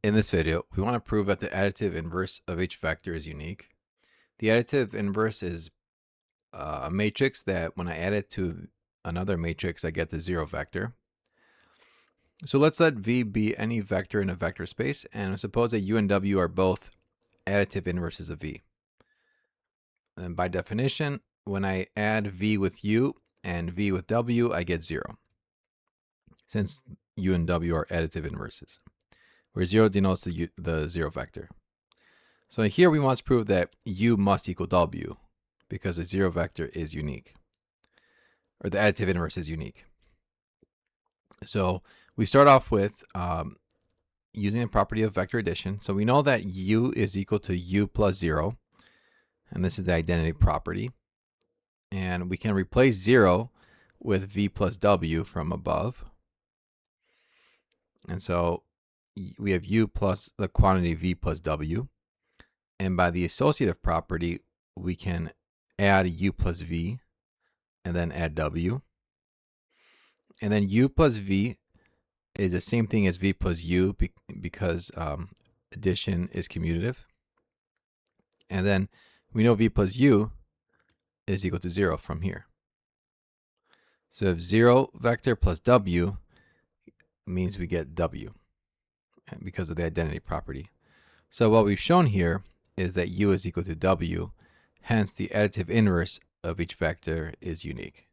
In this video, we want to prove that the additive inverse of each vector is unique. The additive inverse is a matrix that when I add it to another matrix, I get the zero vector. So let's let V be any vector in a vector space, and suppose that U and W are both additive inverses of V. And by definition, when I add V with U and V with W, I get 0, since U and W are additive inverses, where 0 denotes the zero vector. So here we must prove that U must equal W, because the zero vector is unique, or the additive inverse is unique. So we start off with using the property of vector addition. So we know that U is equal to U plus 0, and this is the identity property. And we can replace 0 with V plus W from above. And so we have U plus the quantity V plus W. And by the associative property, we can add U plus V and then add W. And then U plus V is the same thing as V plus U because addition is commutative. And then we know V plus U is equal to 0 from here. So if 0 vector plus W means we get W because of the identity property. So what we've shown here is that U is equal to W, hence the additive inverse of each vector is unique.